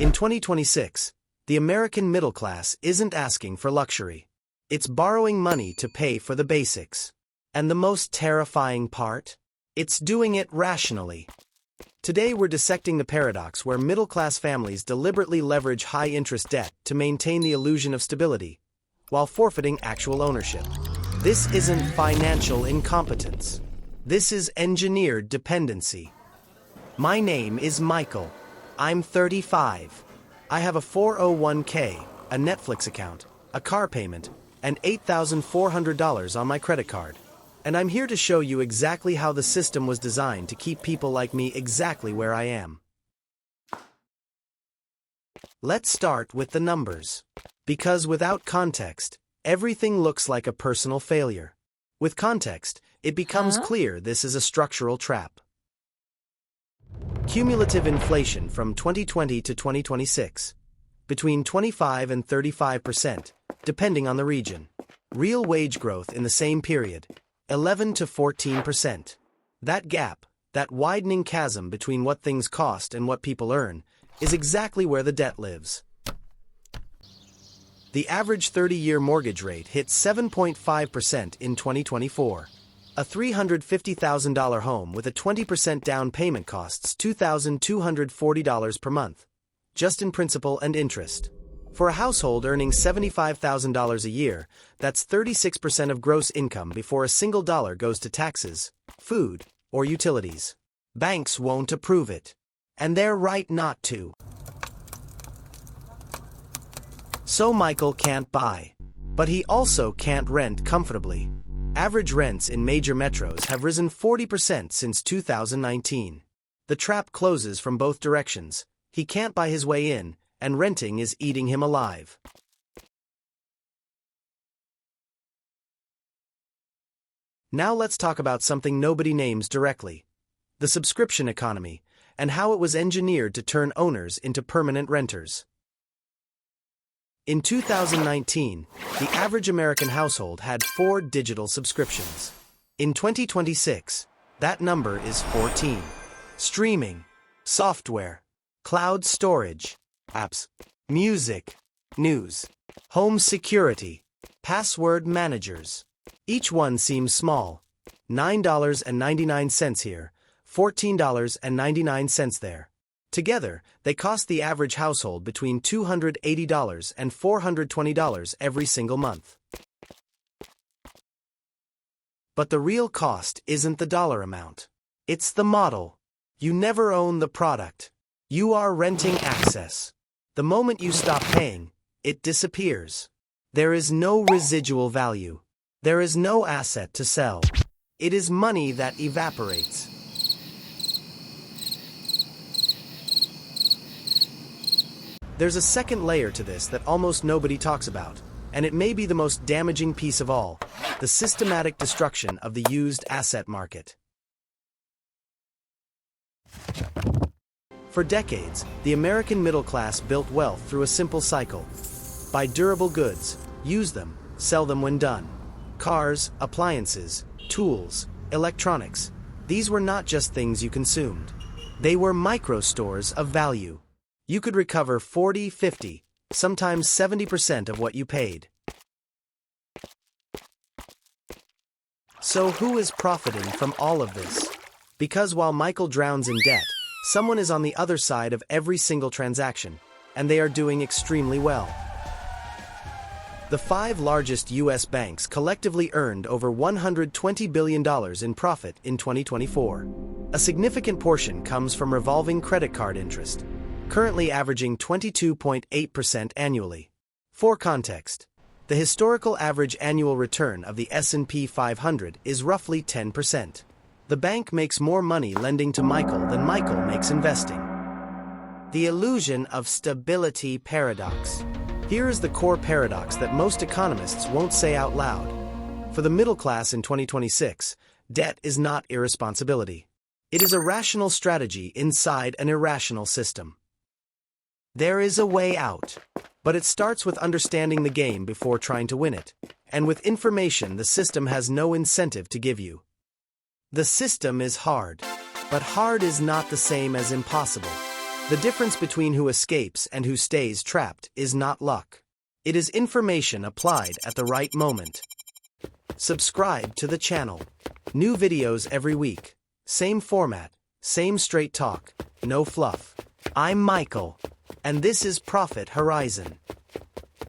In 2026, the American middle class isn't asking for luxury. It's borrowing money to pay for the basics. And the most terrifying part? It's doing it rationally. Today we're dissecting the paradox where middle-class families deliberately leverage high-interest debt to maintain the illusion of stability, while forfeiting actual ownership. This isn't financial incompetence. This is engineered dependency. My name is Michael. I'm 35. I have a 401k, a Netflix account, a car payment, and $8,400 on my credit card. And I'm here to show you exactly how the system was designed to keep people like me exactly where I am. Let's start with the numbers. Because without context, everything looks like a personal failure. With context, it becomes clear this is a structural trap. Cumulative inflation from 2020 to 2026. Between 25 and 35%, depending on the region. Real wage growth in the same period. 11 to 14%. That gap, that widening chasm between what things cost and what people earn, is exactly where the debt lives. The average 30-year mortgage rate hit 7.5% in 2024. A $350,000 home with a 20% down payment costs $2,240 per month, just in principal and interest. For a household earning $75,000 a year, that's 36% of gross income before a single dollar goes to taxes, food, or utilities. Banks won't approve it. And they're right not to. So Michael can't buy. But he also can't rent comfortably. Average rents in major metros have risen 40% since 2019. The trap closes from both directions. He can't buy his way in, and renting is eating him alive. Now let's talk about something nobody names directly. The subscription economy, and how it was engineered to turn owners into permanent renters. In 2019, the average American household had 4 digital subscriptions. In 2026, that number is 14. Streaming, software, cloud storage, apps, music, news, home security, password managers. Each one seems small. $9.99 here, $14.99 there. Together, they cost the average household between $280 and $420 every single month. But the real cost isn't the dollar amount. It's the model. You never own the product. You are renting access. The moment you stop paying, it disappears. There is no residual value. There is no asset to sell. It is money that evaporates. There's a second layer to this that almost nobody talks about, and it may be the most damaging piece of all: the systematic destruction of the used asset market. For decades, the American middle class built wealth through a simple cycle. Buy durable goods, use them, sell them when done. Cars, appliances, tools, electronics. These were not just things you consumed. They were micro-stores of value. You could recover 40, 50, sometimes 70% of what you paid. So who is profiting from all of this? Because while Michael drowns in debt, someone is on the other side of every single transaction, and they are doing extremely well. The 5 largest U.S. banks collectively earned over $120 billion in profit in 2024. A significant portion comes from revolving credit card interest, currently averaging 22.8% annually. For context, the historical average annual return of the S&P 500 is roughly 10%. The bank makes more money lending to Michael than Michael makes investing. The illusion of stability paradox. Here is the core paradox that most economists won't say out loud. For the middle class in 2026, debt is not irresponsibility. It is a rational strategy inside an irrational system. There is a way out, but it starts with understanding the game before trying to win it, and with information the system has no incentive to give you. The system is hard, but hard is not the same as impossible. The difference between who escapes and who stays trapped is not luck. It is information applied at the right moment. Subscribe to the channel. New videos every week. Same format, same straight talk, no fluff. I'm Michael, and this is Profit Horizon.